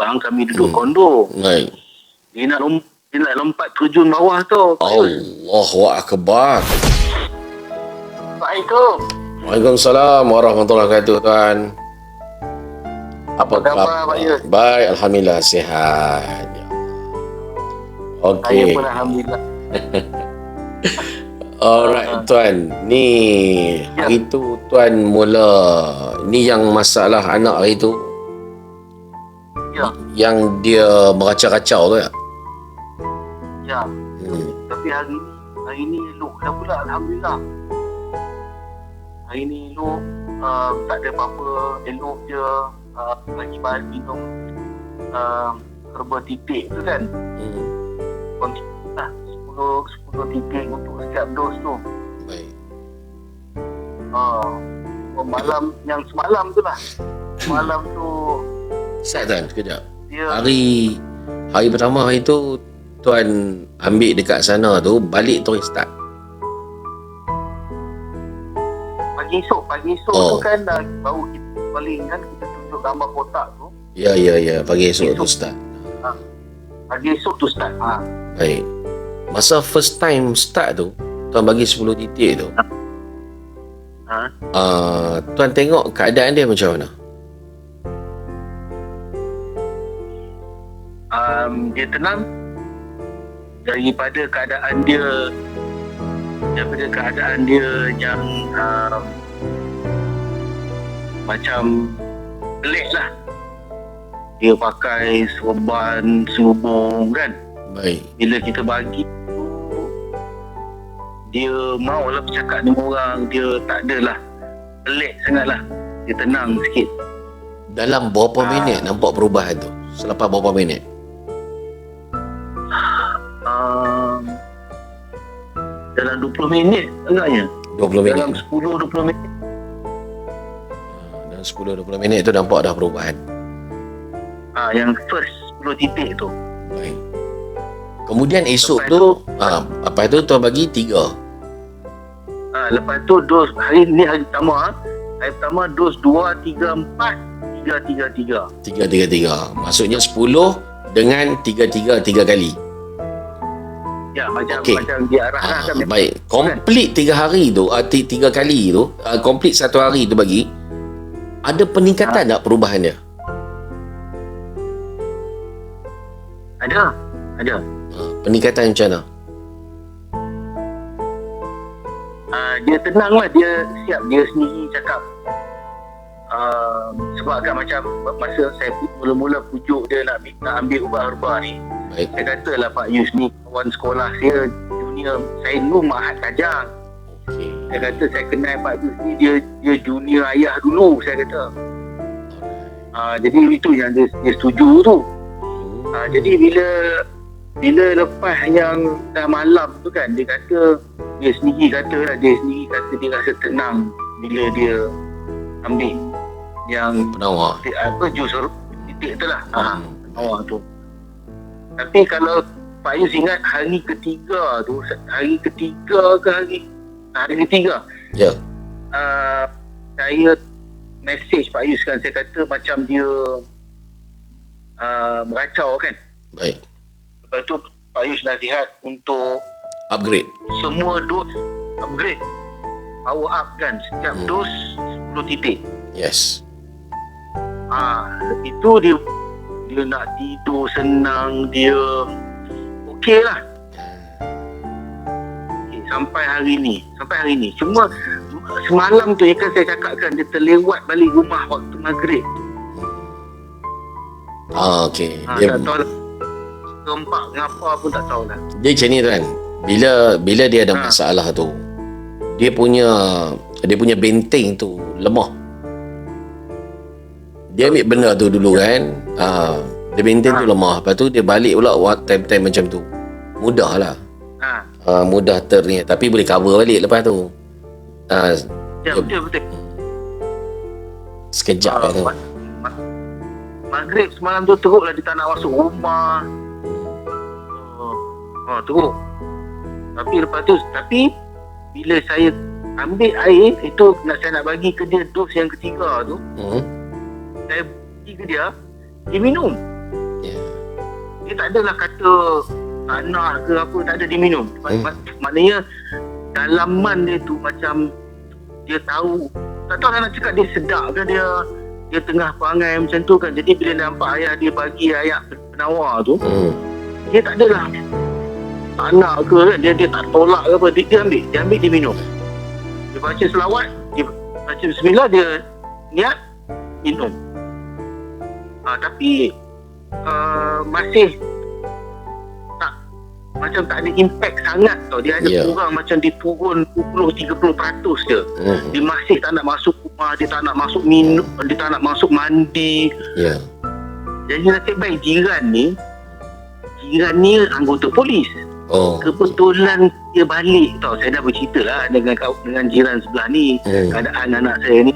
bang, kami duduk kondo. Baik. Dia nak lompat terjun bawah tu. Allahu Akbar. Assalamualaikum. Waalaikumsalam warahmatullahi wabarakatuh, tuan. Apa khabar, Pak Yus? Baik, alhamdulillah sihat. Okey. Saya pun alhamdulillah. Alright, tuan. Ni hari tu tuan mula ni yang masalah anak hari tu. Ya. Yang dia meracau-racau tu ya. Ya. Tapi hari ni elok dah pula, alhamdulillah. Hari ni elok, tak ada apa-apa, elok je. Lagi bahan minum herba titik tu kan. Kontinu lah 10 titik untuk setiap dos tu. Baik. Malam yang semalam tu lah. Semalam tu Sat tuan, sekejap. dia Hari pertama hari tu tuan ambil dekat sana tu, balik terus start. pagi esok tu kan baru kita balik kan, kita tunjuk gambar kotak tu. Ya, pagi esok tu start. Pagi esok tu start. Baik. Masa first time start tu, tuan bagi 10 titik tu. Tuan tengok keadaan dia macam mana? Dia tenang daripada keadaan dia yang macam pelik lah. Dia pakai serban selubung kan. Baik. Bila kita bagi tu, dia maulah bercakap dengan orang. Dia tak adalah pelik sangat lah. Dia tenang sikit. Dalam berapa minit nampak perubahan tu? Selepas berapa minit? Dalam 20 minit agaknya. 20 minit. Dalam 10-20 minit. Dalam 10-20 minit tu nampak dah perubahan. Yang first 10 titik tu. Baik. Kemudian esok tu, lepas tu tuan bagi 3. Lepas tu dos hari ni hari pertama. Hari pertama dos 2, 3, 4, 3, 3, 3. 3. Maksudnya 10 dengan 3 kali. Ya, macam Ah, dia arahkan. baik. Complete 3 hari tu, 3 kali tu, complete 1 hari tu bagi. Ada peningkatan tak perubahan dia? Ada. Peningkatan macam mana? Dia tenang lah, dia siap, dia sendiri cakap. Sebab kan macam masa saya mula-mula pujuk dia nak ambil ubat herba ni. Baik. Saya katalah Pak Yus ni kawan sekolah saya, junior saya dulu Mahat Kajang. Okey. Saya kata saya kenal Pak Yus ni, dia junior ayah dulu, saya kata. Jadi itu yang dia setuju tu. Jadi bila lepas yang dah malam tu kan, dia kata dia sendiri kata dia rasa tenang bila dia ambil yang Penawar. jus titik tu lah. Penawar tu. Tapi kalau Pak Yus ingat hari ketiga tu, hari ketiga, Ya. saya message Pak Yus kan, saya kata macam dia meracau kan. Baik. Lepas tu Pak Yus nasihat untuk Upgrade. semua dos upgrade, power up kan, setiap dos 10 titik. Yes. Itu dia nak tidur senang, dia okey lah. Sampai hari ni. Cuma semalam tu kan saya cakapkan, dia terlewat balik rumah waktu maghrib. Okey. Dia Tak tahu lah, gempak ngapa pun tak tahu lah. macam ni tuan. Bila dia ada masalah tu, dia punya benteng tu lemah. Dia ambil benda tu dulu kan. Dia benteng tu lemah. Lepas tu dia balik pula time-time macam tu. Mudah lah. Mudah terniat. Tapi boleh cover balik lepas tu. Ya, betul. Sekejap lah tu. Maghrib semalam tu teruklah, dia tak nak masuk rumah. Teruk. Tapi bila saya ambil air itu, saya nak bagi ke dia dos yang ketiga tu, saya bagi ke dia minum. tak adalah kata tak nak ke apa, tak ada diminum. Maknanya dalaman dia tu macam dia tahu, tak tahu nak cakap dia sedap ke, dia tengah perangai macam tu kan. Jadi bila nampak ayah dia bagi ayat penawar tu, dia tak adalah tak nak ke kan, dia tak tolak ke apa, dia ambil dia minum. Dia baca selawat, dia baca bismillah, dia niat minum. Tapi masih tak, macam tak ada impact sangat tau. Dia ada kurang, macam dia turun 20-30% je. Dia masih tak nak masuk rumah, dia tak nak masuk minum, dia tak nak masuk mandi. Jadi nasib baik jiran ni anggota polis. Kebetulan dia balik tau. Saya dah bercerita lah dengan jiran sebelah ni, keadaan anak saya ni.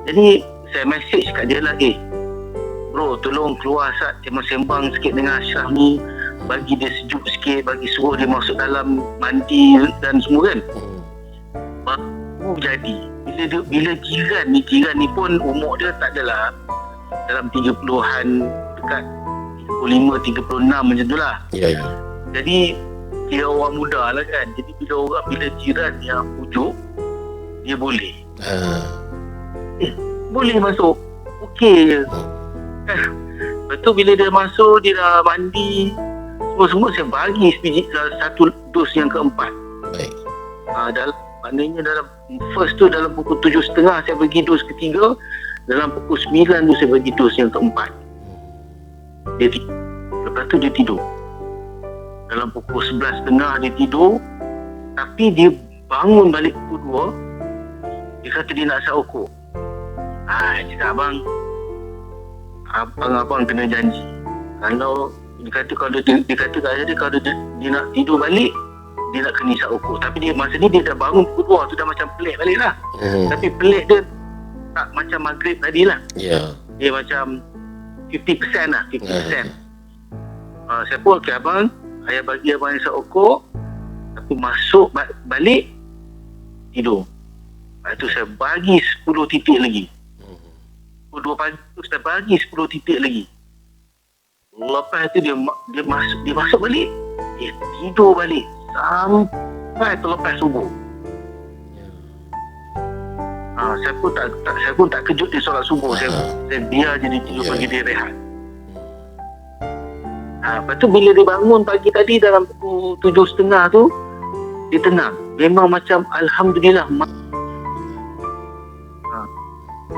Jadi saya message kat dia lah, bro, tolong keluar Sat, sembang sikit dengan Ashraf ni, bagi dia sejuk sikit, bagi suruh dia masuk dalam mandi dan semua kan. Baru jadi bila jiran ni pun umur dia tak adalah dalam 30-an, dekat 35-36 macam tu lah. Jadi dia orang muda lah kan. Jadi bila jiran yang pujuk, dia boleh boleh masuk, okey je. Lepas tu bila dia masuk, dia dah mandi semua saya bagi satu dos yang keempat. Maknanya dalam first tu dalam pukul 7.30 saya bagi dos ketiga, dalam pukul 9 tu saya bagi dos yang keempat. Lepas tu dia tidur. Dalam pukul 11.30 dia tidur, tapi dia bangun balik pukul 2. Dia kata dia nak isap rokok. Cakap abang kena janji. Kalau dia kata kalau dia nak tidur balik, dia nak kena isap rokok. Tapi masa ni dia dah bangun pukul 2 tu, dah macam pelik balik lah. Tapi pelik dia tak macam maghrib tadi lah. Dia macam 50% lah, 50%. Saya pun okey abang, ayah bagi abang isap rokok, tapi masuk balik tidur. Lepas tu saya bagi 10 titik lagi. Pukul 2 pagi tu saya bagi 10 titik lagi. Lepas tu dia masuk balik, dia tidur balik sampai terlepas subuh. Saya pun tak kejut dia solat subuh. Saya biar je dia tidur, bagi dia rehat. Lepas tu bila dia bangun pagi tadi dalam pukul 7.30 tu, dia tenang. Memang macam Alhamdulillah.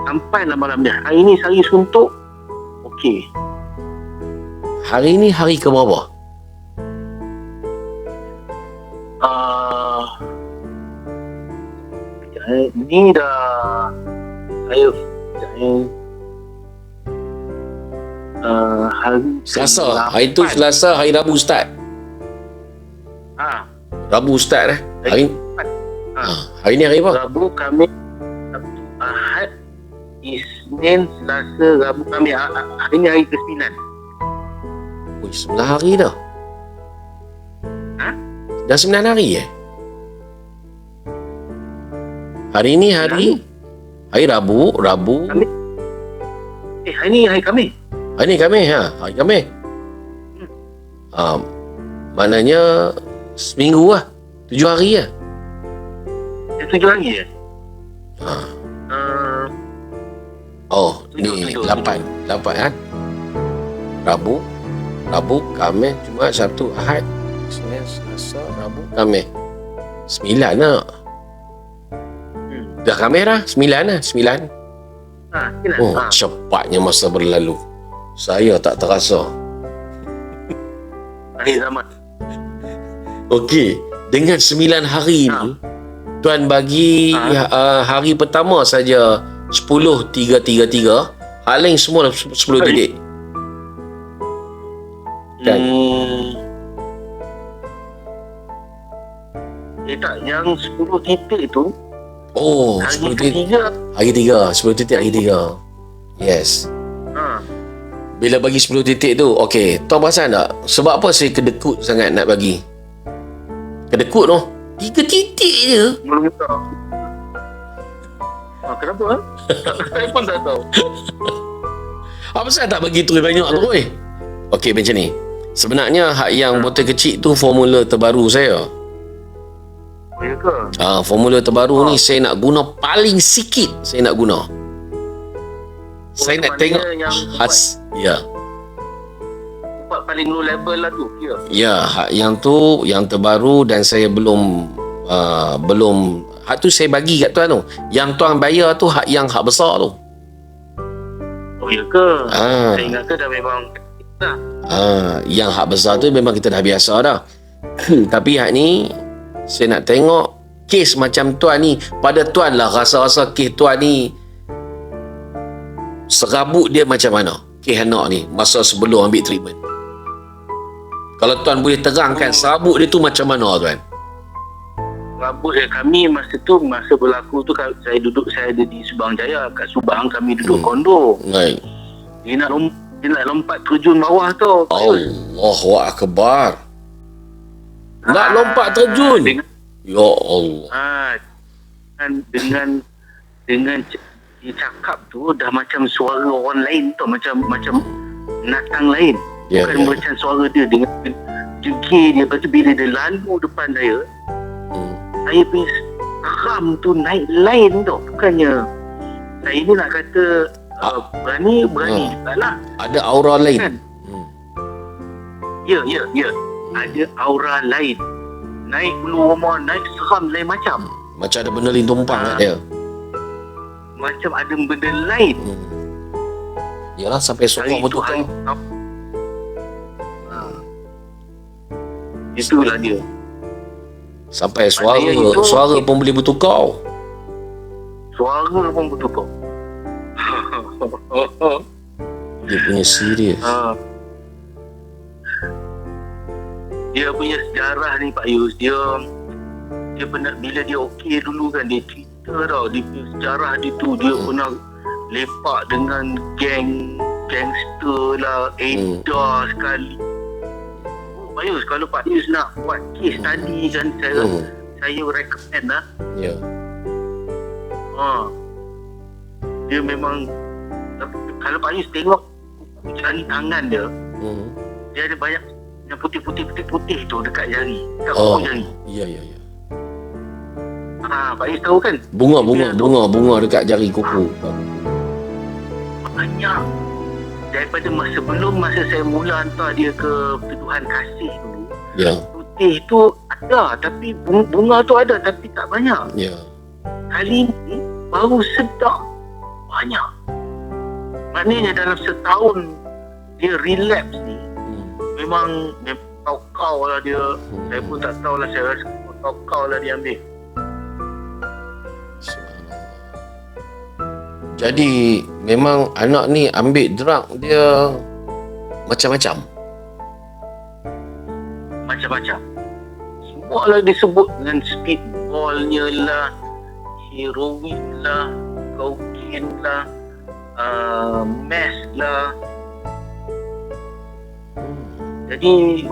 Sampailah malam dia. Hari ni hari suntuk, okey. Hari ni hari ke berapa? Ni dah saya hari Selasa. Hari tu Selasa, hari Rabu start. Rabu start Hari hari ni hari apa? Rabu, Khamis, Sabtu, Ahad, Isnin, Selasa, Rabu, Khamis. Hari ni hari ke-9. 9 hari dah. Dah 9 hari Hari ni hari Rabu. Khamis. Hari ni hari Khamis. Hari ni Khamis hari Khamis. Maknanya seminggu lah. 7 hari lah. 7 hari je? Ni 8 kan? Rabu, Khamis, Jumaat, Sabtu, Ahad, Isnin, Selasa, Rabu, Khamis. 9 lah. Dah Khamis dah, 9 lah, 9. Cepatnya masa berlalu. Saya tak terasa. Hari zaman. Okey, dengan 9 hari ni, Tuan bagi hari pertama saja 10.333, hal lain semua 10 titik. Kan? Tak, yang 10 titik tu 10 titik. Hari 3, 10 titik hari 3. Yes. Bila bagi 10 titik tu, okey, tahu pasal tak? Sebab apa saya kedekut sangat nak bagi? Kedekut tu 3 titik je. Belum tahu. Kenapa? Saya pun tak tahu. Apa pasal tak bagi tu banyak tu? Okey, macam ni. Sebenarnya hak yang botol kecil tu formula terbaru saya. Ya ke? Formula terbaru ni saya nak guna paling sikit saya nak guna. Saya nak tengok yang ya. Ubat paling low level lah tu kira. Ya, hak yang tu yang terbaru dan saya belum hak tu saya bagi kat tuan tu. Yang tuan bayar tu hak besar tu. Oh ya ke? Saya ingat dah memang dah. Yang hak besar tu memang kita dah biasa dah. Tapi hak ni saya nak tengok kes macam tuan ni. Pada tuan lah rasa-rasa kes tuan ni serabut dia macam mana? Kes anak ni masa sebelum ambil treatment. Kalau tuan boleh terangkan serabut dia tu macam mana tuan? Serabut kami masa berlaku tu saya ada di Subang Jaya. Kat Subang kami duduk kondo. Baik. Dia nak lompat terjun bawah tu. Allahu Akbar. Nak lompat terjun. Ya Allah. Dengan dia cakap tu dah macam suara orang lain tu, macam binatang lain. Bukan macam suara dia dengan jengkir dia. Lepas tu bila dia lalu depan saya, saya punya seram tu naik lain tu. Bukannya saya ni nak kata berani juga lah. Ada aura lain kan? Ya. Ada aura lain. Naik bulu rumah, naik seram lain macam. Macam ada benda lain tumpang kat dia. Macam ada benda lain. Yalah sampai sorang betul-betul. Itulah dia. Sampai suara pun boleh bertukar. Suara pun bertukar. Dia punya serius. Dia punya sejarah ni Pak Yus, dia pernah bila dia okey dulu kan, dia cerita tau, dia punya sejarah dia tu, dia pernah lepak dengan gangster lah, Edah sekali. Pak Yus, kalau Pak Yus nak buat case tadi kan, saya recommend lah. Ya. Dia memang, kalau Pak Yus tengok kuku jari tangan dia, dia ada banyak yang putih tu dekat jari, dekat kuku jari. Ya. Pak Yus tahu kan? Bunga dekat jari kuku. Banyak. Daripada masa saya mula hantar dia ke Tuduhan Kasih dulu. Ya. Putih tu ada, tapi bunga tu ada tapi tak banyak. Ya. Kali ni baru sedap banyak. Maknanya dalam setahun dia relapse ni, memang kau lah dia. Saya pun tak tahulah, saya rasa kau lah dia ambil. Jadi memang anak ni ambil drug dia macam-macam. Macam-macam. Semua lah disebut dengan speedballnya lah, heroin lah, kokain lah, meth lah. Jadi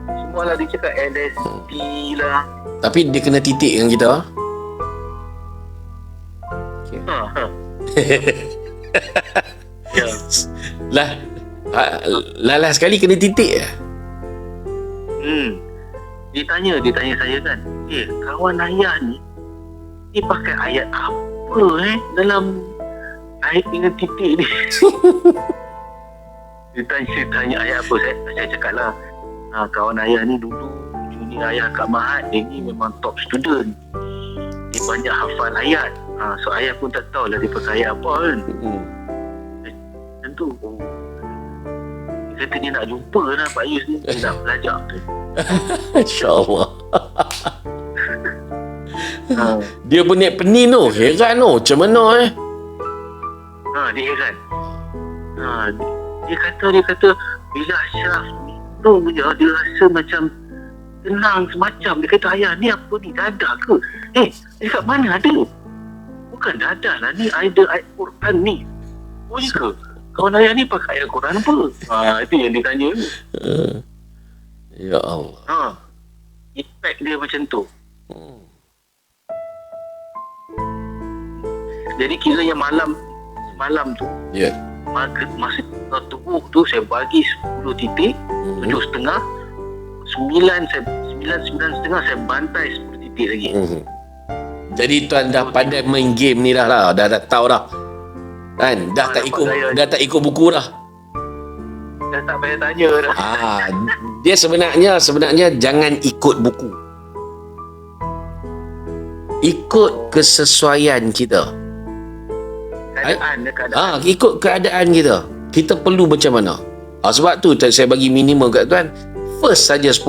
semua lah dia cakap LSD lah. Tapi dia kena titik dengan kita. Ya. Lah sekali kena titik ya. Dia tanya saya kan, kawan ayah ni dia pakai ayat apa dalam ayat dengan titik ni? Dia tanya ayat apa, saya cakap lah, kawan ayah ni dulu junior ayah kat Mahat, dia ni memang top student, dia banyak hafal ayat. So ayah pun tak tahulah dia pakai ayat apa kan. Tentu dia kata dia nak jumpa lah Pak Yus ni, dia nak belajar tu. InsyaAllah. Dia pun naik pening tu, heran tu, macam mana dia heran. Dia kata bila Ashraf minum je, dia rasa macam tenang semacam. Dia kata, ayah ni apa ni, dadah ke? Dia kat mana ada? Bukan dadah lah ni, ada ayat Quran ni. Oh ya ke? Kawan ayah ni pakai ayat Quran apa? Itu yang dia tanya ni. Ya Allah. Impact dia macam tu. Jadi kiranya malam tu, Ya. masa teruk tu saya bagi 10 titik, 7.5, 9.5 saya bantai 10 titik lagi. Jadi tuan dah pandai main game ni dah lah. Dah tahu dah. Kan? Dah tak ikut buku dah. Dah tak payah tanya dah. Dia sebenarnya jangan ikut buku. Ikut kesesuaian kita. Keadaan. Ikut keadaan kita. Kita perlu macam mana. Sebab tu saya bagi minimum kat tuan. First saja 10,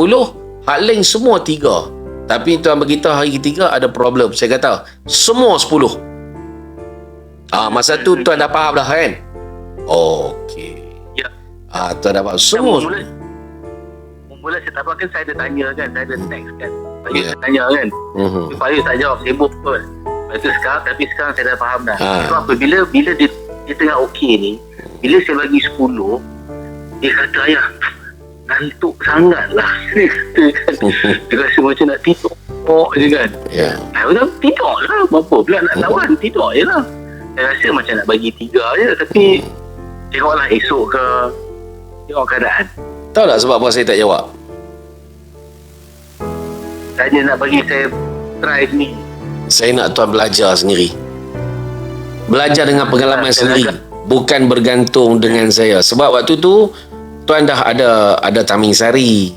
hak lain semua 3. Tapi tuan beritahu hari ketiga ada problem. Saya kata semua 10. Masa tu tuan dah faham dah kan? Okey. Ya. Tuan dah faham semua. Mula saya tak faham kan, saya ada tanya kan, saya ada teks kan. Saya tanya kan. Supaya tak jawab, sibuk pun. Tapi sekarang saya dah faham dah. Sebab apa? Bila dia tengah okey ni, bila saya bagi 10, dia kata, ayah, ngantuk sangat lah. Dia kata kan, dia rasa macam nak tidur je kan. Saya kata, tidur lah. Berapa pula nak lawan, tidur je lah. Saya rasa macam nak bagi 3 je. Tapi tengoklah esok ke, tengok keadaan. Tahu tak sebab apa saya tak jawab? Saja nak bagi saya try ni. Saya nak tuan belajar sendiri. Belajar dengan pengalaman sendiri. Bukan bergantung dengan saya. Sebab waktu tu tuan dah ada Taming Sari.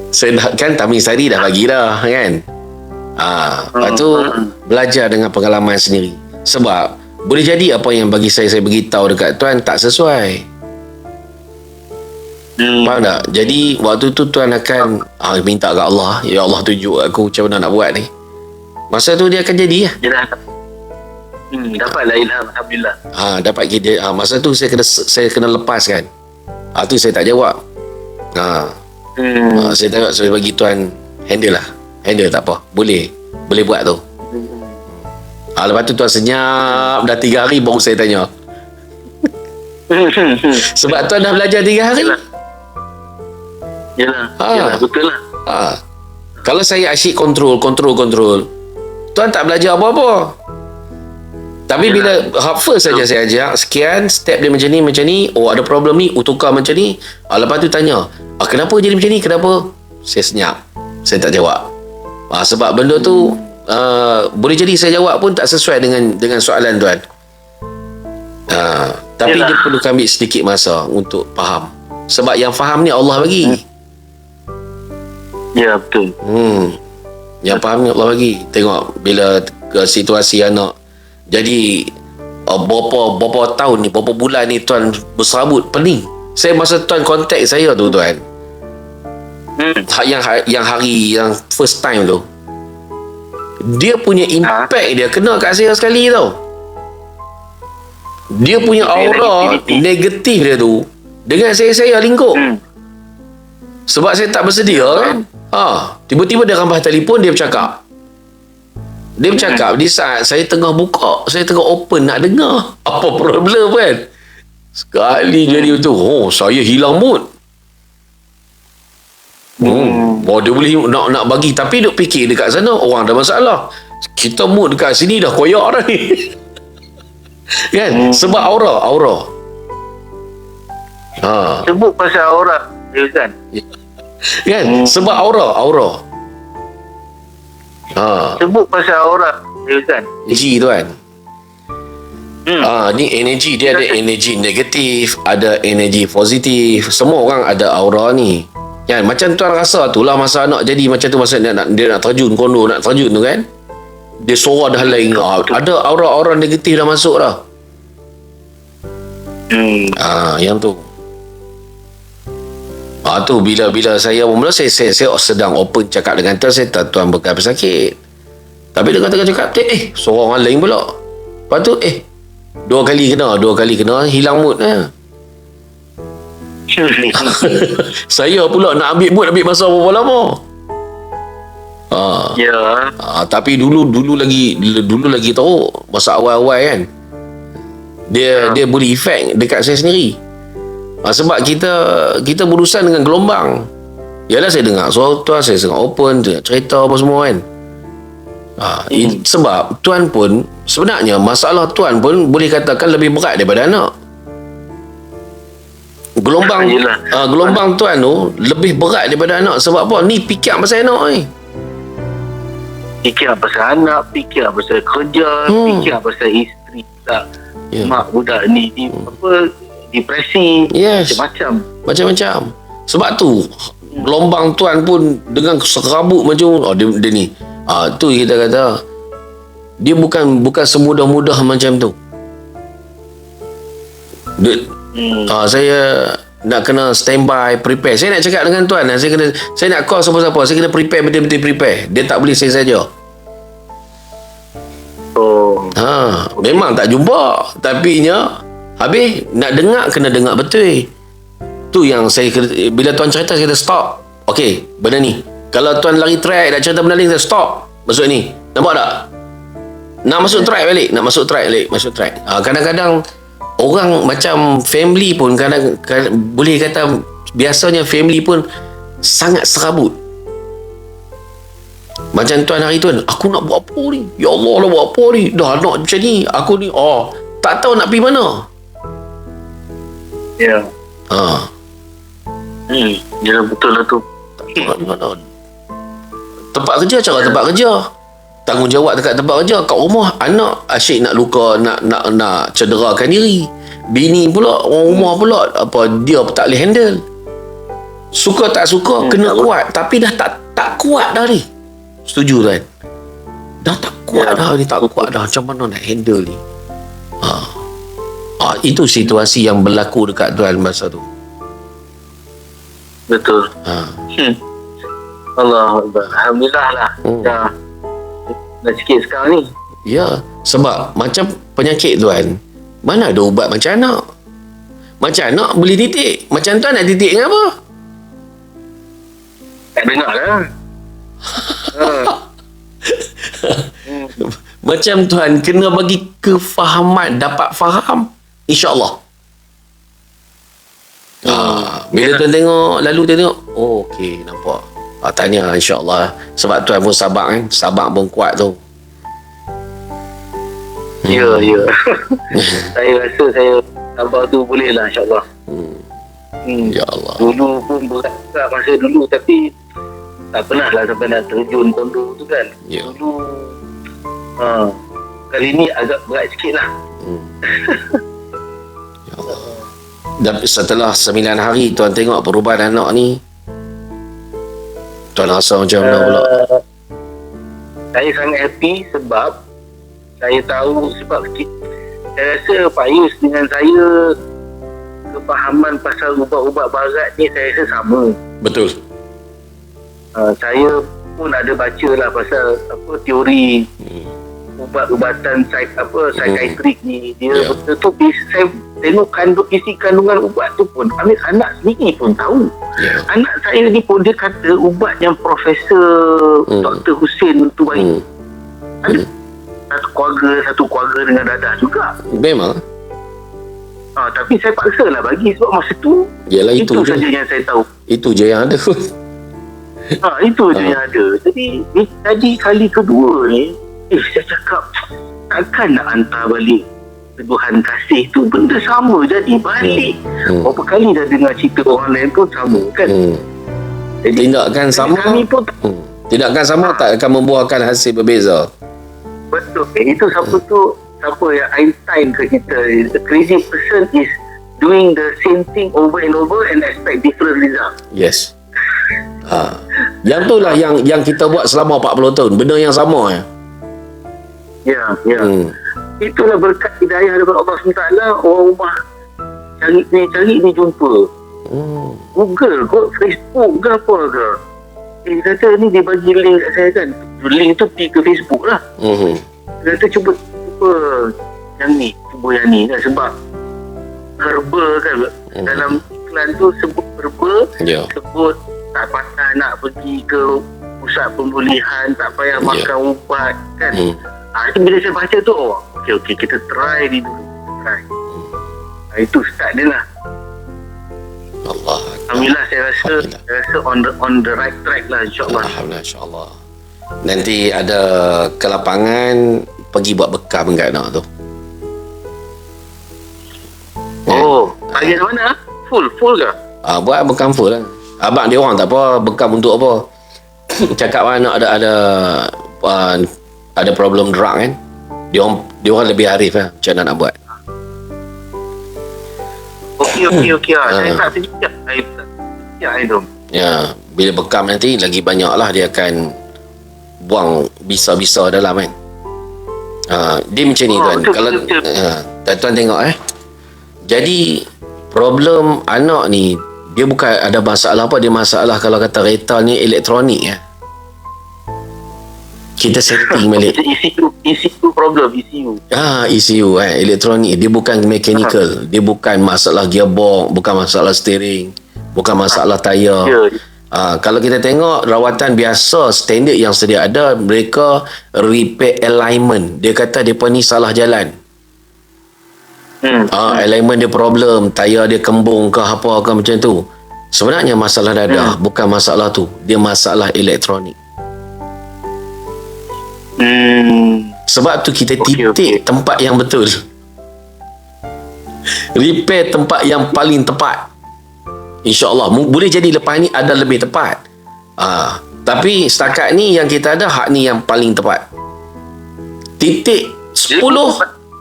Saya dah, kan Taming Sari dah bagi dah kan. Lepas tu belajar dengan pengalaman sendiri. Sebab boleh jadi apa yang bagi saya beritahu dekat tuan tak sesuai. Faham tak? Jadi waktu tu tuan akan minta kat Allah, ya Allah tunjuk aku macam mana nak buat ni. Masa tu dia akan jadi lah. Dapatlah ilham, alhamdulillah. Dapat dia. Masa tu saya kena lepaskan. Tu saya tak jawab. Saya tengok, saya bagi tuan handle lah. Handle tak apa. Boleh buat tu. Lepas tu tuan senyap dah 3 hari baru saya tanya. Sebab tuan dah belajar 3 hari. Yalah, betul lah. Kalau saya asyik kontrol, tuan tak belajar apa-apa. Tapi bila first saja saya ajak, sekian step dia macam ni, ada problem ni, tukar macam ni. Lepas tu tanya, kenapa jadi macam ni, kenapa? Saya senyap, saya tak jawab. Sebab benda tu boleh jadi saya jawab pun tak sesuai dengan soalan tuan. Tapi dia perlu ambil sedikit masa untuk faham. Sebab yang faham ni Allah bagi. Ya, betul. Yang faham ni Allah bagi. Tengok bila situasi anak jadi berapa tahun ni, berapa bulan ni tuan berserabut pening. Saya masa tuan kontak saya tu tuan, yang first time tu, dia punya impact dia kena kat saya sekali tau. Dia punya aura negatif dia tu dengan saya lingkup. Sebab saya tak bersedia kan. Tiba-tiba dia rambah telefon, dia bercakap. Di saat saya tengah buka, saya tengah open nak dengar. Apa problem kan? Sekali jadi tu, saya hilang mood. Dia boleh nak bagi, tapi duk fikir dekat sana orang ada masalah. Kita mood dekat sini dah koyak dah ni. Kan? Sebab aura. Sebut pasal aura, kan? Kan? Sebab aura. Sebut pasal aura, kan? Energi tuan. Ni energi, dia ada energi negatif, ada energi positif. Semua orang ada aura ni. Kan? Macam tuan rasa tu lah masa anak jadi macam tu, masa dia nak terjun kondo, nak terjun tu kan. Dia suara dah lain. Ada aura-aura negatif dah masuk dah. Yang tu. Tu bila saya mula saya sedang open cakap dengan tuan, saya tak tuan bekas pesakit. Tapi dia cakap suara orang lain pula. Lepas tu dua kali kena hilang mood. Saya pula nak ambil masa berapa lama. Tapi dulu lagi tahu masa awal-awal kan. Dia boleh efek dekat saya sendiri. Sebab kita berurusan dengan gelombang. Yalah, saya dengar suara tuan, saya tengah open, cerita apa semua kan. Sebab tuan pun sebenarnya masalah tuan pun boleh katakan lebih berat daripada anak. Gelombang tuan tu lebih berat daripada anak. Sebab apa? Ni fikir pasal anak ni. Fikir pasal anak, fikir pasal kerja, fikir pasal isteri tak. Mak budak ni depresi, macam-macam. Sebab tu gelombang tuan pun dengan serabut macam dia ni. Tu kita kata dia bukan semudah-mudah macam tu. Saya nak kena standby, prepare. Saya nak cakap dengan tuan, saya nak call siapa-siapa, saya kena prepare, betul-betul prepare. Dia tak boleh saya saja. Memang tak jumpa, tapi habis nak dengar, kena dengar betul. Tu yang saya bila tuan cerita, saya kata stop. Okey, benda ni. Kalau tuan lari track nak cerita benda ni, saya stop. Masuk ni. Nampak tak? Nak masuk track balik. Masuk track. Kadang-kadang orang macam family pun kadang boleh kata biasanya family pun sangat serabut. Macam tuan hari tu, aku nak buat apa ni? Ya Allah, nak buat apa ni? Dah anak macam ni. Aku ni, tak tahu nak pergi mana. Ya. Ya, betul lah tu. Tak tahu nak pergi mana. Tempat kerja, cara tempat kerja. Tanggungjawab dekat tempat kerja. Kat rumah, anak asyik nak luka, nak cederakan diri. Bini pula, orang rumah pula, dia tak boleh handle. Suka tak suka, kena kuat. Tapi dah tak kuat dah ni. Setuju tuan? Dah tak kuat dah ni, tak kuat dah. Macam mana nak handle ni? Itu situasi yang berlaku dekat tuan masa tu. Betul. Allah, alhamdulillah lah. Dah sikit sekarang ni. Ya, sebab macam penyakit tuan, mana ada ubat macam anak. Macam anak boleh titik. Macam tuan nak titik dengan apa? Tak dengar lah. Macam tuan kena bagi kefahaman, dapat faham, insya-Allah. Bila tuan tengok, lalu tuan tengok, okey, nampak. Tanya, insya-Allah. Sebab tuan pun sabar kan, sabar pun kuat tu. Ya. Saya rasa saya sabar tu boleh lah, insya-Allah. Ya Allah. Dulu pun berat masa dulu, tapi tak pernah lah sampai nak terjun kondo tu kan. Dulu kali ni agak berat sikit lah. Ya Allah. Dan setelah 9 hari tuan tengok perubahan anak ni, tuan rasa macam mana pula? Saya sangat happy sebab saya tahu, sebab saya rasa Pak Yus dengan saya kefahaman pasal ubat-ubat barat ni saya rasa sama. Betul. Saya pun ada baca lah pasal teori ubat-ubatan psikiatrik ni. Dia betul tu saya tengok isi kandungan ubat tu pun anak sendiri pun tahu. Anak saya ni pun dia kata ubat yang Profesor Dr. Hussein tu bagi. Ada satu keluarga dengan dadah juga. Memang. Tapi saya paksa lah bagi sebab masa tu itu saja yang saya tahu. Itu je yang ada. Itu je yang ada. Jadi kali kedua ni saya cakap takkan nak hantar balik teguhan kasih tu, benda sama jadi balik. Berapa kali dah dengar cerita orang lain pun sama kan. Tindakan sama, kami pun tindakan sama tak akan membuahkan hasil berbeza. Betul. Itu siapa yang Einstein ke kita, the crazy person is doing the same thing over and over and expect different result. Yes. Yang tu lah yang kita buat selama 40 tahun, benda yang sama ya. Ya. Itulah berkat hidayah daripada Allah SWT. Orang rumah cari ni jumpa. Google kot, Facebook ke apa ke. Dia kata ni dia bagi link kat saya kan. Link tu pergi ke Facebook lah. Dia kata cuba yang ni, cuba yang ni kan. Sebab herba kan. Dalam iklan tu sebut herba, sebut tak payah nak pergi ke pusat pemulihan, tak payah makan ubat kan. Bila saya baca tu, okey kita try ni dulu. Itu start dia lah. Allah. Alhamdulillah saya rasa on the right track lah, insya-Allah. Alhamdulillah, insya-Allah. Nanti ada ke lapangan, pergi buat bekam kat nak tu. Oh, target mana? Full ke? Buat bekam full lah. Abang dia orang tak apa, bekam untuk apa? Cakap anak ada problem drug kan. Dia orang lebih arif lah macam mana nak buat. Okey. Saya tak sejak. Itu. Ya, bila bekam nanti lagi banyak lah dia akan buang bisa-bisa dalam kan. Dia macam ni tuan. Kalau tuan tengok jadi problem anak ni, dia bukan ada masalah apa, dia masalah kalau kata kereta ni elektronik ya. Kita setting balik. ECU problem, ECU. ECU elektronik. Dia bukan mechanical. Dia bukan masalah gearbox, bukan masalah steering, bukan masalah tayar. Kalau kita tengok rawatan biasa standard yang sedia ada, mereka repair alignment. Dia kata depa ni salah jalan. Alignment dia problem, tayar dia kembung ke apa ke macam tu. Sebenarnya masalah dadah, bukan masalah tu. Dia masalah elektronik. Sebab tu kita titik tempat yang betul. Repair tempat yang paling tepat. InsyaAllah boleh jadi lepas ni ada lebih tepat. Tapi setakat ni yang kita ada, hak ni yang paling tepat. Titik 10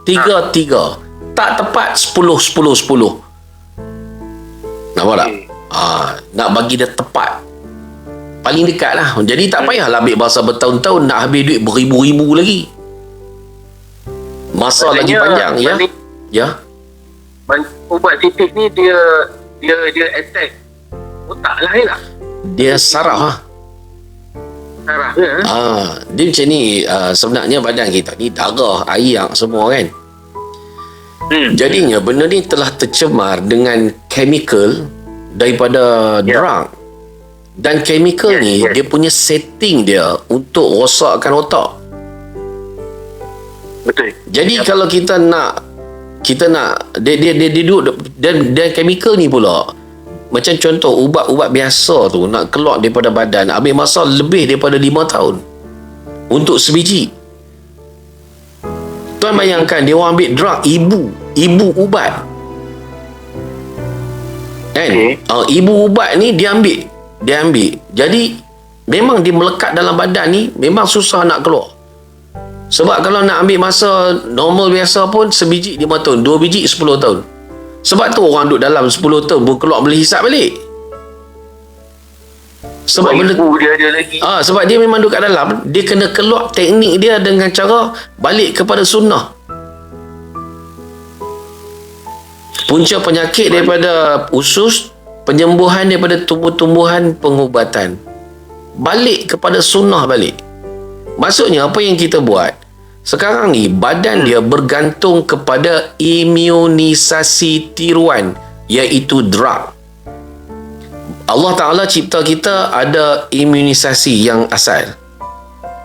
3 3. Tak tepat 10 10 10. Nampak tak? Nak bagi dia tepat, paling dekat lah. Jadi tak payahlah ambil masa bertahun-tahun, nak habis duit beribu-ribu lagi. Masa lagi panjang ya. Ubat titik ni dia attack otak lah lah. Dia saraf lah. Saraf ke? Dia macam ni. Sebenarnya badan kita ni darah, air semua kan. Jadinya benda ni telah tercemar dengan chemical daripada drug. Dan chemical ni dia punya setting dia untuk rosakkan otak. Betul. Jadi kalau kita nak dia duduk dan chemical ni pula, macam contoh ubat-ubat biasa tu nak keluar daripada badan ambil masa lebih daripada 5 tahun untuk sebiji. Tuan bayangkan dia orang ambil drug ibu ubat kan. Ibu ubat ni dia ambil. Jadi memang dia melekat dalam badan ni, memang susah nak keluar. Sebab kalau nak ambil masa normal biasa pun sebiji 5 tahun, 2 biji 10 tahun. Sebab tu orang duduk dalam 10 tahun pun keluar boleh hisap balik. Sebab benda dia ada lagi. Sebab dia memang duduk kat dalam, dia kena keluar teknik dia dengan cara balik kepada sunnah. Punca penyakit daripada usus, penyembuhan daripada tumbuh-tumbuhan, pengubatan. Balik kepada sunnah balik. Maksudnya apa yang kita buat sekarang ni, badan dia bergantung kepada imunisasi tiruan, iaitu drug. Allah Ta'ala cipta kita ada imunisasi yang asal,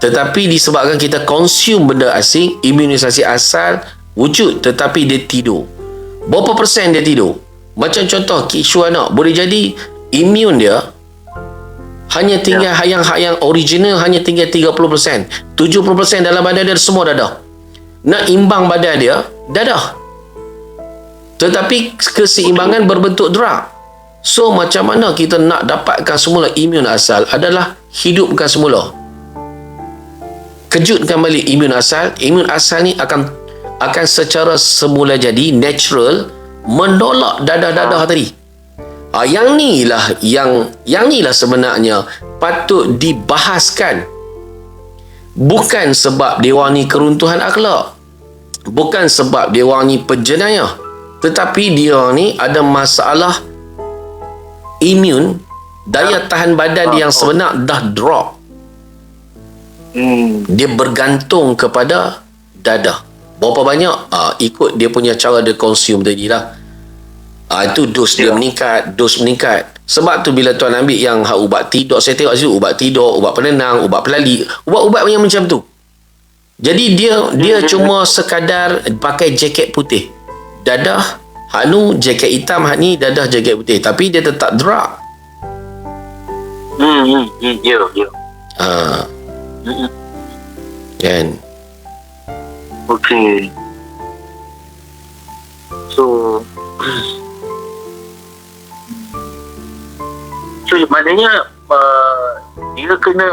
tetapi disebabkan kita consume benda asing, imunisasi asal wujud tetapi dia tidur. Berapa persen dia tidur? Macam contoh isu anak, boleh jadi imun dia hanya tinggal yang original hanya tinggal 30%. 70% dalam badan dia semua dadah. Nak imbang badan dia, dadah. Tetapi keseimbangan berbentuk drug. So macam mana kita nak dapatkan semula imun asal adalah hidupkan semula. Kejutkan balik imun asal. Imun asal ni akan secara semula jadi natural menolak dadah-dadah tadi. Yang ni lah sebenarnya patut dibahaskan. Bukan sebab dia orang ni keruntuhan akhlak, bukan sebab dia orang ni penjenayah, tetapi dia ni ada masalah imun, daya tahan badan dia yang sebenar dah drop. Dia bergantung kepada dadah. Berapa banyak? Ikut dia punya cara dia consume tadi lah. Itu dos dia meningkat. Sebab tu bila tuan ambil yang ubat tidur, saya tengok situ ubat tidur, ubat penenang, ubat pelali, ubat-ubat yang macam tu. Jadi dia cuma sekadar pakai jaket putih. Dadah hak nu jaket hitam, hak ni dadah jaket putih, tapi dia tetap drug. Kan? Okey. So maknanya dia kena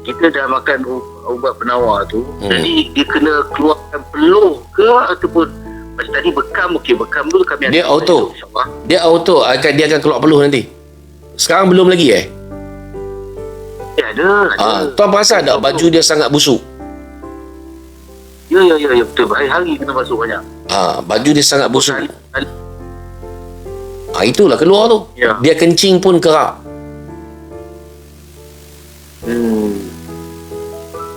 kita dah makan ubat penawar tu, jadi dia kena keluarkan peluh ke ataupun macam tadi bekam tu kami Dia auto. Dia akan keluar peluh nanti. Sekarang belum lagi Ya ada. Tuan perasan tak baju dia sangat busuk? Ya betul. Hari-hari kena basuh banyak. Baju dia sangat busuk. Hari- Itulah keluar tu. Ya. Dia kencing pun kerak.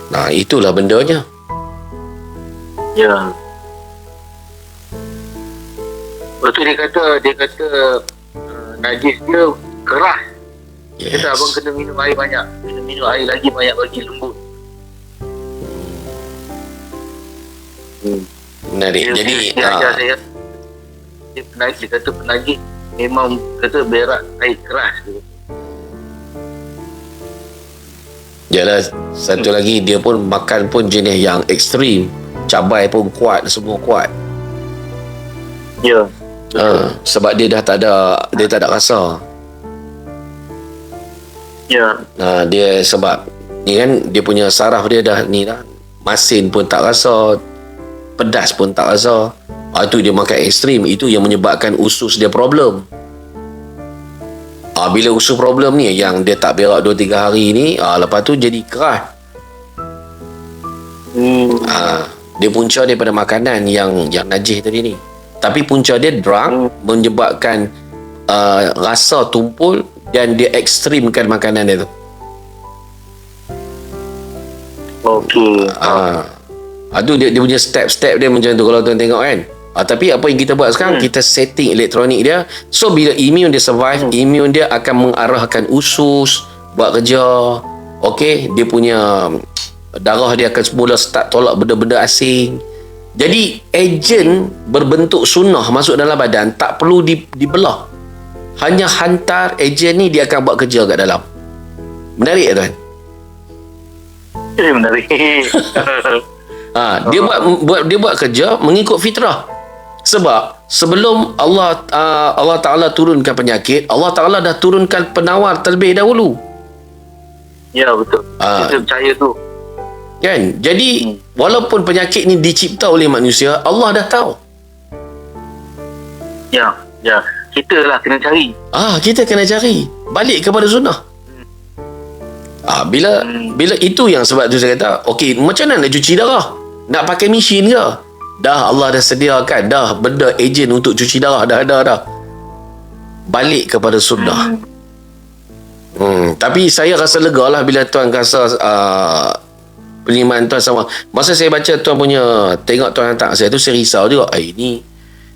Nah, itulah bendanya. Ya. Lepas tu dia kata najis dia keras. Dia kata abang kena minum air banyak. Kena minum air lagi banyak bagi lembut. Menarik. Jadi dia ajar saya. Dia kata penagih memang kata berak air keras tu. Yalah, satu lagi dia pun makan pun jenis yang ekstrim. Cabai pun kuat, semua kuat. Ya. Sebab dia tak ada rasa. Ya. Dia sebab ni kan dia punya saraf dia dah masin pun tak rasa, pedas pun tak rasa. Itu dia makan ekstrim, itu yang menyebabkan usus dia problem. Bila usus problem ni yang dia tak berak 2-3 hari ni, lepas tu jadi keras. Dia punca daripada makanan yang najis tadi ni. Tapi punca dia drug menyebabkan rasa tumpul dan dia ekstrimkan makanan dia tu. Okey. Itu dia punya step-step dia macam tu kalau tuan tengok kan. Tapi apa yang kita buat sekarang, kita setting elektronik dia. So bila imun dia survive, imun dia akan mengarahkan usus buat kerja. Okey, dia punya darah dia akan semula start tolak benda-benda asing. Jadi ejen berbentuk sunnah masuk dalam badan tak perlu dibelah. Hanya hantar ejen ni, dia akan buat kerja kat dalam. Menarik tuan? Menarik. Dia buat kerja mengikut fitrah. Sebab sebelum Allah Ta'ala turunkan penyakit, Allah Ta'ala dah turunkan penawar terlebih dahulu. Ya betul. Kita percaya tu. Kan? Jadi walaupun penyakit ni dicipta oleh manusia, Allah dah tahu. Ya. Kita lah kena cari. Kita kena cari balik kepada sunnah. Bila itu yang sebab tu saya kata, okey, macam mana nak cuci darah? Nak pakai mesin ke? Dah, Allah dah sediakan dah benda ejen untuk cuci darah. Dah balik kepada sunnah. Tapi saya rasa lega lah bila tuan rasa penerimaan tuan sama. Masa saya baca tuan punya, tengok tuan hantar saya tu, saya risau juga.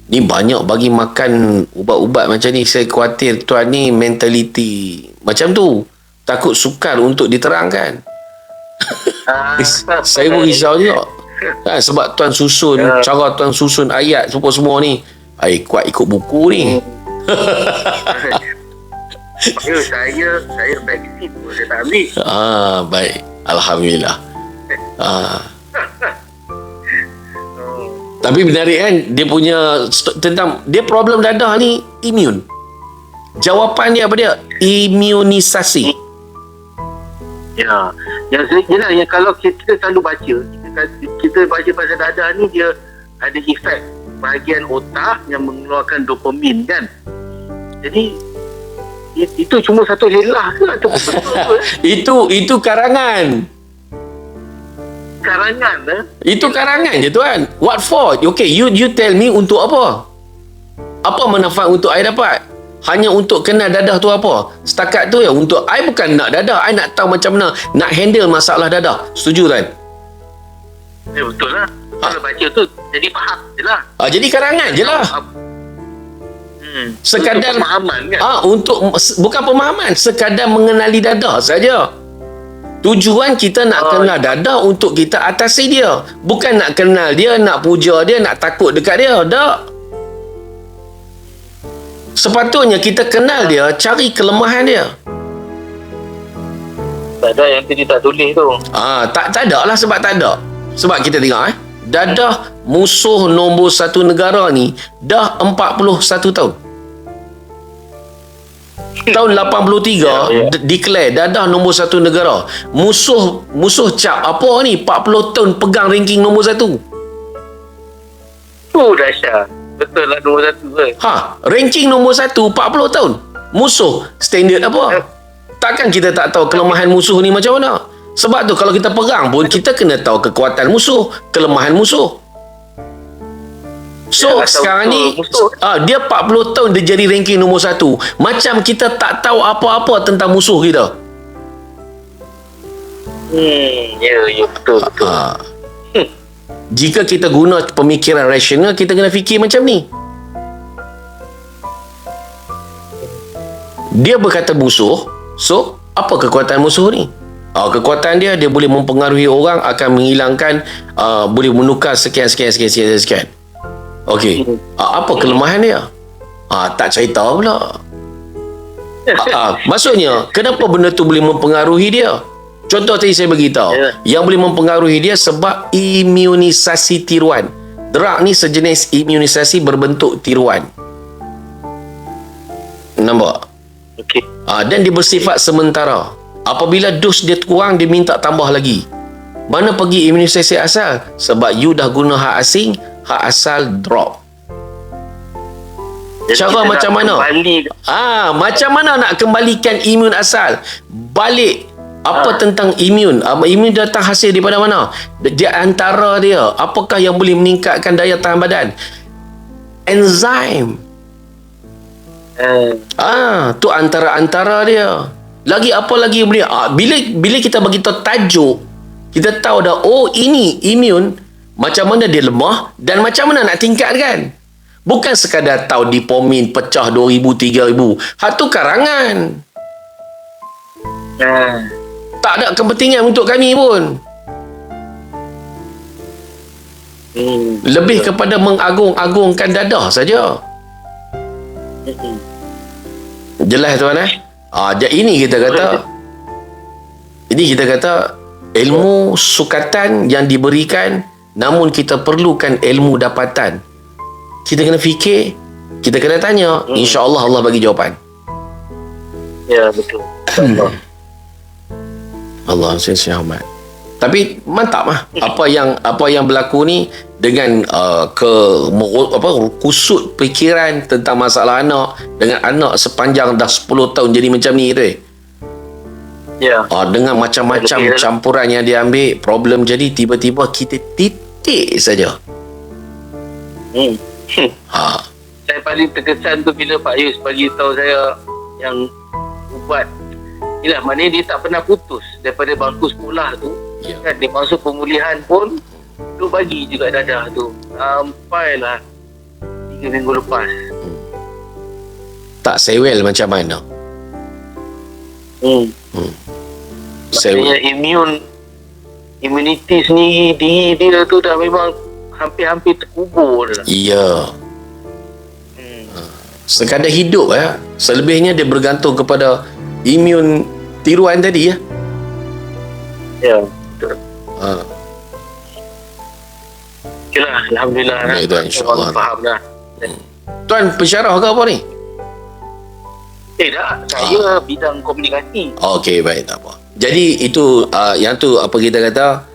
Ni banyak bagi makan ubat-ubat macam ni. Saya khawatir tuan ni mentaliti macam tu, takut sukar untuk diterangkan. Saya pun risau juga. Sebab tuan susun, cara tuan susun ayat semua ni, kuat ikut buku ni. Saya vaksin pun saya tak ambil. Baik, alhamdulillah. Tapi menarik kan, dia punya tentang dia problem dadah ni imun. Jawapan dia apa dia? Imunisasi. Ya. Yang kalau kita selalu baca, kita baca pasal dadah ni, dia ada efek bahagian otak yang mengeluarkan dopamin kan. Jadi itu cuma satu helah ke atau betul? Itu karangan. Itu karangan je tuan. What for? Okay, you tell me untuk apa? Apa manfaat untuk I dapat? Hanya untuk kenal dadah tu apa? Setakat tu ya. Untuk I bukan nak dadah, I nak tahu macam mana nak handle masalah dadah. Setuju tuan? Ya betul lah. Kalau baca tu jadi faham je lah. Jadi karangan je lah. Sekadar untuk pemahaman kan? Bukan pemahaman, sekadar mengenali dadah saja. Tujuan kita nak kenal dadah untuk kita atasi dia. Bukan nak kenal dia, nak puja dia, nak takut dekat dia. Tak. Sepatutnya kita kenal dia, cari kelemahan dia. tak ada yang tadi tak tulis tu. Tak ada lah, sebab tak ada. Sebab kita tengok dadah musuh nombor satu negara ni dah 41 tahun. Tahun 83 declare dadah nombor satu negara. Musuh cap apa ni 40 tahun pegang ranking nombor satu. Dahsyat. Betul lah nombor satu ke? Ranking nombor satu 40 tahun. Musuh standard apa? Takkan kita tak tahu kelemahan musuh ni macam mana? Sebab tu kalau kita perang pun kita kena tahu kekuatan musuh, kelemahan musuh. So sekarang ni dia 40 tahun dia jadi ranking nombor satu. Macam kita tak tahu apa-apa tentang musuh kita. Ya betul. Jika kita guna pemikiran rasional, kita kena fikir macam ni. Dia berkata musuh, so apa kekuatan musuh ni? Kekuatan dia boleh mempengaruhi orang, akan menghilangkan, boleh menukar sekian. Okey. Apa kelemahan dia? Tak cerita pula. Maksudnya, kenapa benda tu boleh mempengaruhi dia? Contoh tadi saya beritahu, yang boleh mempengaruhi dia sebab imunisasi tiruan. Drug ni sejenis imunisasi berbentuk tiruan. Nampak? Okey. Dan dia bersifat sementara. Apabila dos dia kurang, dia minta tambah lagi. Mana pergi imunisasi asal? Sebab you dah guna hak asing, hak asal drop. Cara macam mana? Macam mana nak kembalikan imun asal balik? Apa tentang imun? Imun datang hasil daripada mana? Di antara dia, apakah yang boleh meningkatkan daya tahan badan? Enzim. Tu antara dia. Lagi apa lagi boleh? Bila kita bagi tahu tajuk, kita tahu dah, ini imun, macam mana dia lemah dan macam mana nak tingkatkan. Bukan sekadar tahu dipomin pecah 2,000, 3,000. Hak tu karangan. Tak ada kepentingan untuk kami pun. Lebih kepada mengagung-agungkan dadah saja. Jelas tuan ini kita kata ilmu sukatan yang diberikan, namun kita perlukan ilmu dapatan. Kita kena fikir, kita kena tanya, insya-Allah Allah bagi jawapan. Ya, betul. Allah selamat. Tapi mantap apa yang berlaku ni dengan kusut fikiran tentang masalah anak, dengan anak sepanjang dah 10 tahun jadi macam ni tu. Ya. Dengan macam-macam campuran yang dia ambil, problem jadi tiba-tiba kita titik saja. Saya paling terkesan tu bila Pak Yus bagi tahu saya yang ubat. Yelah, maknanya dia tak pernah putus daripada bangku sekolah tu. Kan, dia masuk pemulihan pun tu bagi juga dadah tu sampailah 3 minggu lepas. Tak sewel macam mana? Maksudnya imuniti sendiri diri dia tu dah memang hampir-hampir terkubur dah. Ya. Sekadar hidup selebihnya dia bergantung kepada imun tiruan tadi Ya, betul. Okeylah, alhamdulillah. Tuan, insya-Allah. Faham dah. Tuan pensyarah ke apa ni? Tak, saya bidang komunikasi. Okey, baik, tak apa. Jadi itu yang tu apa kita kata,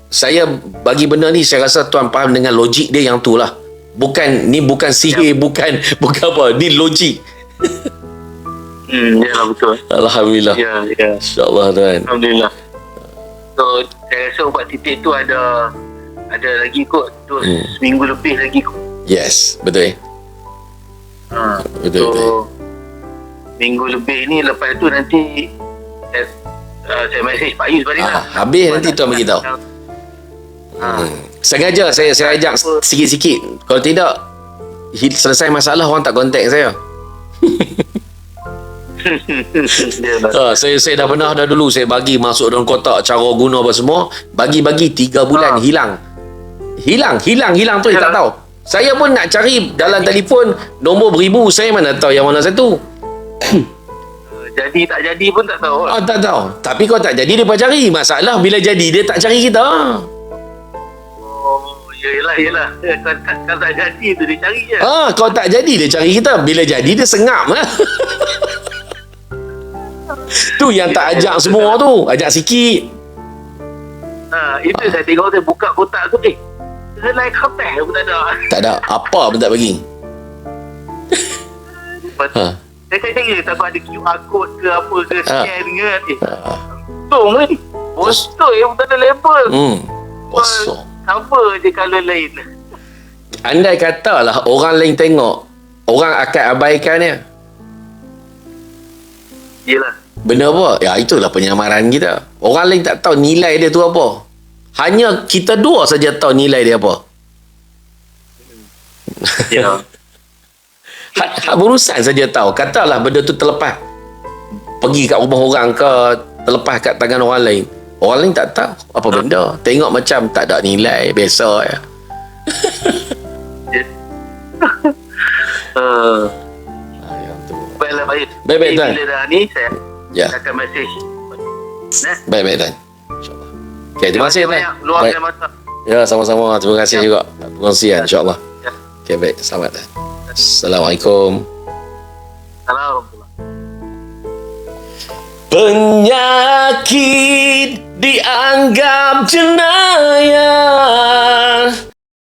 saya bagi benda ni saya rasa tuan faham dengan logik dia yang tu lah. Bukan sihir, bukan apa, ni logik. Ya, betul. Alhamdulillah. Ya. InsyaAllah tuan. Alhamdulillah. So, saya rasa ubat titik tu ada lagi kot. Terus seminggu lebih lagi kot. Yes, betul. Betul. Minggu lebih ni, lepas tu nanti saya mesej Pak Yus balik lah. Habis nanti tuan beritahu. Sengaja saya ajak sikit-sikit. Kalau tidak, selesai masalah orang tak kontak saya. Saya dah pernah dulu saya bagi masuk dalam kotak cara guna apa semua, bagi 3 bulan hilang tu saya tak tahu. Saya pun nak cari dalam telefon nombor beribu, saya mana tahu yang mana satu. Jadi tak jadi pun tak tahu. Tak tahu. Tapi kalau tak jadi, dia pun cari. Masalah bila jadi, dia tak cari kita. Oh, yelah. Kalau tak jadi tu dia cari je. Kalau tak jadi, dia cari kita. Bila jadi, dia sengap. Tu yang tak ajak semua tu. Ajak sikit. Itu saya tengok saya buka kotak tu. Helai kapal pun tak ada. Tak ada. Apa pun tak bagi. Saya cari tak ada QR code ke apa ke scan ke. Kosong ni. Bosong yang tak ada label. Kosong. Sama je color lain. Andai katalah orang lain tengok, orang akan abaikan dia. Yelah. Benda apa? Ya, itulah penyamaran kita. Orang lain tak tahu nilai dia tu apa. Hanya kita dua saja tahu nilai dia apa. Ya. Hak berurusan saja tahu. Katalah benda tu terlepas. Pergi kat rumah orang ke, terlepas kat tangan orang lain. Orang lain tak tahu apa benda. Tengok macam tak ada nilai, biasa ya. Yang tu. Baiklah, baik. Baik, tuan. Bila dah ni, saya akan mesej. Baik, tuan. InsyaAllah. Okay, terima kasih, tuan. Luangkan masa. Ya, sama-sama. Terima kasih juga. Perkongsian, insyaAllah. Okay, baik. Selamat, tuan. Assalamualaikum. Assalamualaikum. Penyakit dianggap jenayah.